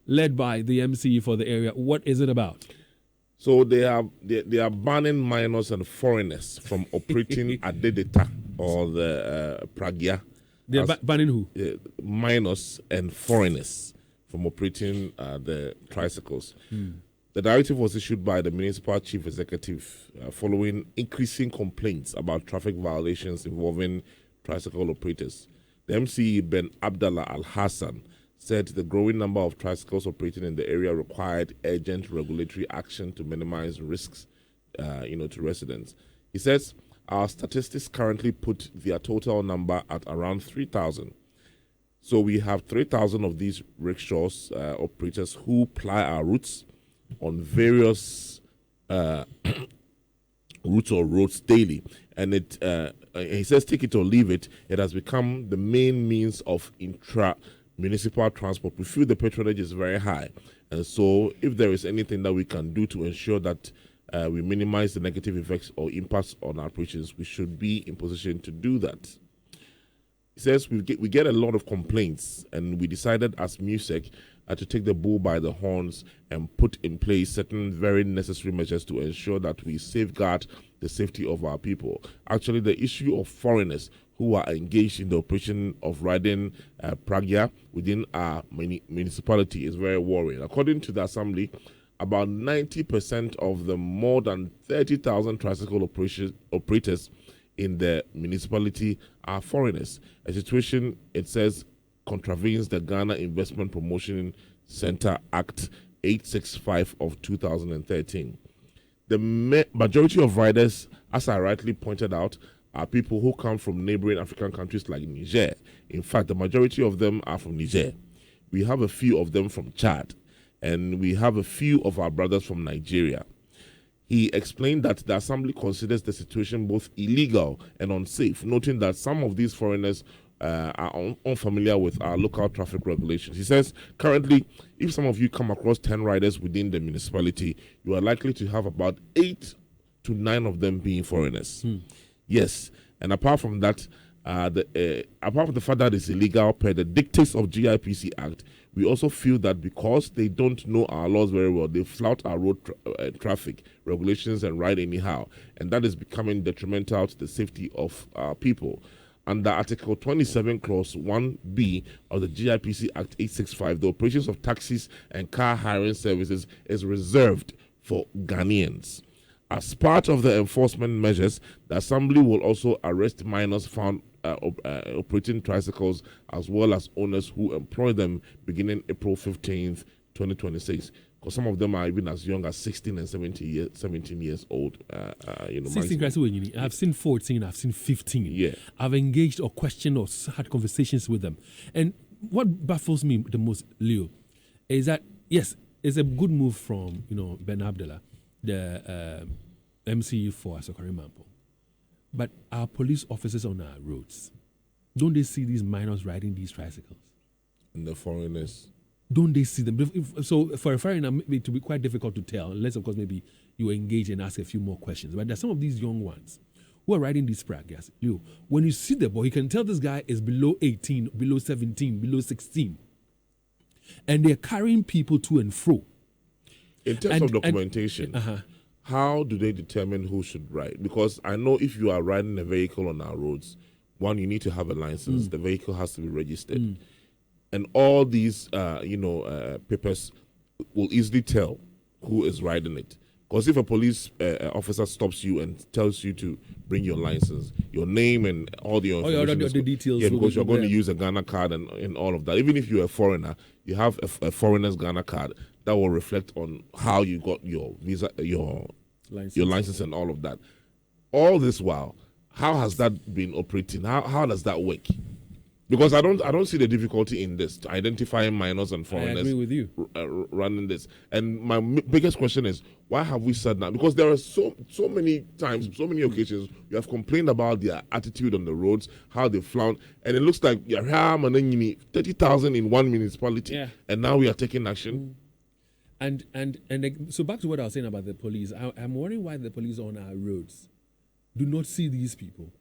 led by the MCE for the area. What is it about? So they are banning minors and foreigners from operating Adedeta or the Pragya. They're banning who? Minors and foreigners from operating the tricycles. The directive was issued by the municipal chief executive following increasing complaints about traffic violations involving tricycle operators. The MCE Ben Abdallah Al Hassan said the growing number of tricycles operating in the area required urgent regulatory action to minimize risks, to residents. He says our statistics currently put their total number at around 3,000. So we have 3,000 of these rickshaws operators who ply our routes on various routes or roads daily, and he says, take it or leave it, it has become the main means of municipal transport. We feel the patronage is very high, and so if there is anything that we can do to ensure that we minimize the negative effects or impacts on our operations, we should be in position to do that. He says we get a lot of complaints, and we decided as MUSEC to take the bull by the horns and put in place certain very necessary measures to ensure that we safeguard the safety of our people. Actually, the issue of foreigners who are engaged in the operation of riding Pragya within our municipality is very worrying. According to the Assembly, about 90% of the more than 30,000 tricycle operators in the municipality are foreigners. A situation, it says, contravenes the Ghana Investment Promotion Center Act 865 of 2013. The majority of riders, as I rightly pointed out, are people who come from neighboring African countries like Niger. In fact, the majority of them are from Niger. We have a few of them from Chad, and we have a few of our brothers from Nigeria. He explained that the Assembly considers the situation both illegal and unsafe, noting that some of these foreigners are unfamiliar with our local traffic regulations. He says, currently, if some of you come across 10 riders within the municipality, you are likely to have about 8 to 9 of them being foreigners. Yes, and apart from that, apart from the fact that it's illegal per the dictates of GIPC Act, we also feel that because they don't know our laws very well, they flout our road traffic regulations and ride anyhow, and that is becoming detrimental to the safety of our people. Under Article 27, Clause 1B of the GIPC Act 865, the operations of taxis and car hiring services is reserved for Ghanaians. As part of the enforcement measures, the Assembly will also arrest minors found operating tricycles as well as owners who employ them beginning April 15th, 2026. Because some of them are even as young as 16 and 17 years old. 16, I've seen 14, I've seen 15. Yeah. I've engaged or questioned or had conversations with them. And what baffles me the most, Leo, is that, yes, it's a good move from, Ben Abdallah, the MCE for Asokore Mampong. But our police officers on our roads, don't they see these minors riding these tricycles? And the foreigners. Don't they see them? So for a foreigner, it will be quite difficult to tell, unless, of course, maybe you engage and ask a few more questions. But there's some of these young ones who are riding these Pragyas. When you see the boy, you can tell this guy is below 18, below 17, below 16. And they're carrying people to and fro. In terms of documentation, how do they determine who should ride? Because I know if you are riding a vehicle on our roads, one, you need to have a license. The vehicle has to be registered. And all these, papers will easily tell who is riding it. Because if a police officer stops you and tells you to bring your license, your name and all your information, the details. Yeah, because you're going to use a Ghana card and all of that. Even if you're a foreigner, you have a foreigner's Ghana card that will reflect on how you got your visa, your license and all of that. All this while, how has that been operating? How does that work? Because I don't see the difficulty in this, identifying minors and foreigners. I agree with you. Running this. And my biggest question is, why have we said that? Because there are so many times, so many occasions, you have complained about their attitude on the roads, how they flout, and it looks like 30,000 in one municipality, and now we are taking action. And so back to what I was saying about the police, I'm wondering why the police on our roads do not see these people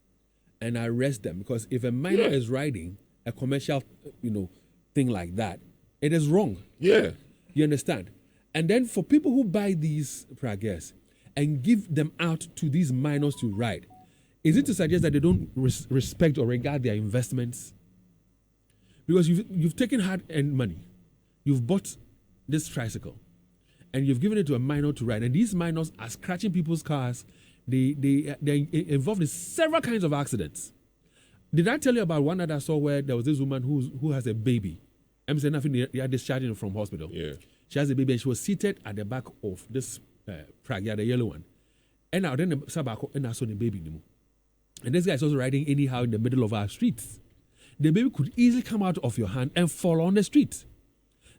and arrest them, because if a minor is riding a commercial, thing like that, It is wrong. Yeah. You understand? And then for people who buy these pragas and give them out to these minors to ride, is it to suggest that they don't respect or regard their investments? Because you've taken hard-earned money, you've bought this tricycle, and you've given it to a minor to ride, and these minors are scratching people's cars. They're involved in several kinds of accidents. Did I tell you about one that I saw where there was this woman who has a baby? I'm saying nothing. They are discharging her from hospital. Yeah. She has a baby, and she was seated at the back of this praga, the yellow one. And now then the sabako and I saw the baby. And this guy is also riding anyhow in the middle of our streets. The baby could easily come out of your hand and fall on the street.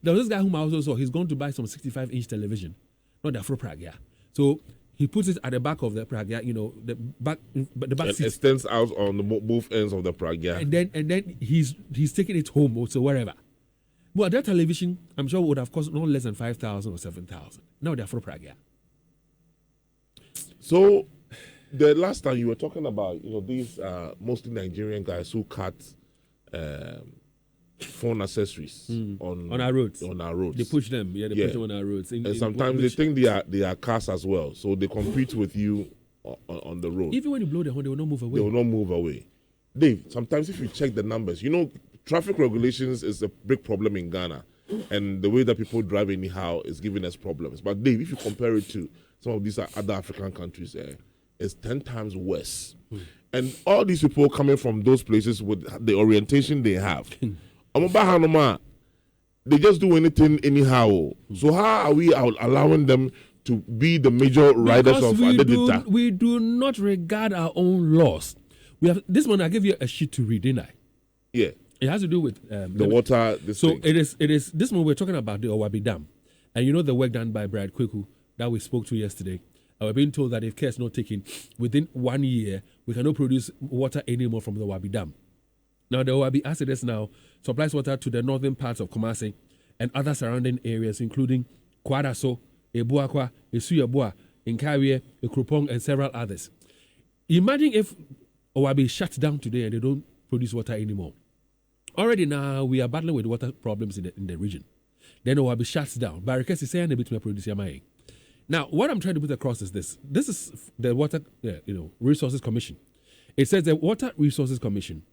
There was this guy whom I also saw. He's going to buy some 65-inch television, not the Afro praga. So he puts it at the back of the praga, the back It seat. extends out on both ends of the praga. And then he's taking it home or so wherever. Well, that television, I'm sure, would have cost no less than 5,000 or 7,000. Now they're for praga. So the last time you were talking about, these mostly Nigerian guys who cut phone accessories on our roads. On our roads. They push them. Yeah, they push them on our roads. And sometimes they think they are cars as well. So they compete with you on the road. Even when you blow the horn, they will not move away. They will not move away. Dave, sometimes if you check the numbers, traffic regulations is a big problem in Ghana. And the way that people drive anyhow is giving us problems. But Dave, if you compare it to some of these other African countries, it's 10 times worse. And all these people coming from those places with the orientation they have, they just do anything anyhow. So how are we allowing them to be the major riders of Adedeta? We do not regard our own laws. We have this one. I gave you a sheet to read, didn't I? Yeah. It has to do with the water. It is this one we're talking about the Wabi Dam, and the work done by Brad Kweku that we spoke to yesterday. We're being told that if care is not taken, within 1 year we cannot produce water anymore from the Wabi Dam. Now the Wabi, as it is now, supplies water to the northern parts of Kumasi and other surrounding areas, including Kwadaso, Ebuakwa, Esuyabua, Nkawie, Ekropong, and several others. Imagine if Wabi shuts down today and they don't produce water anymore. Already now we are battling with water problems in the region. Then Wabi shuts down. Barricades is saying a bit to produce Yamae. Now, what I'm trying to put across is this. This is the Water Resources Commission. It says the Water Resources Commission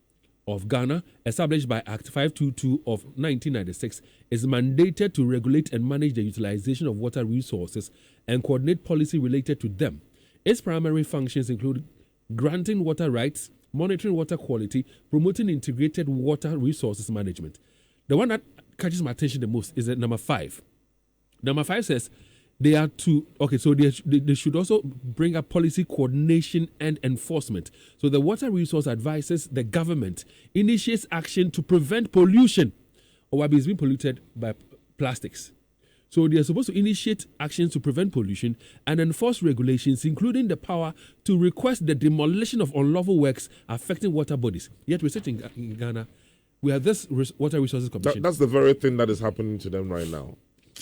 of Ghana, established by Act 522 of 1996, is mandated to regulate and manage the utilization of water resources and coordinate policy related to them. Its primary functions include granting water rights, monitoring water quality, promoting integrated water resources management. The one that catches my attention the most is number 5. Number 5 says they should also bring up policy coordination and enforcement. So the water resource advises the government initiates action to prevent pollution. Wabi is being polluted by plastics. So they are supposed to initiate actions to prevent pollution and enforce regulations, including the power to request the demolition of unlawful works affecting water bodies. Yet we're sitting in Ghana, we have this Water Resources Commission. That's the very thing that is happening to them right now.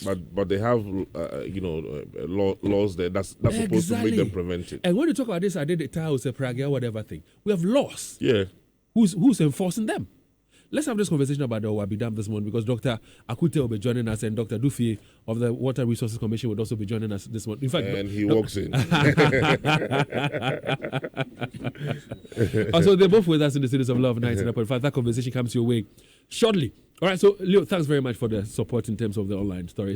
But they have laws there that's supposed to make them prevent it. And when you talk about this, Adedeta or Praga, whatever thing, we have laws. Yeah. Who's enforcing them? Let's have this conversation about the Wabi Dam this morning, because Dr. Akute will be joining us and Dr. Dufie of the Water Resources Commission would also be joining us this morning. In fact, and he walks in. So they're both with us in the Studios of Love 99.5. That conversation comes your way shortly. All right, so Leo, thanks very much for the support in terms of the online stories.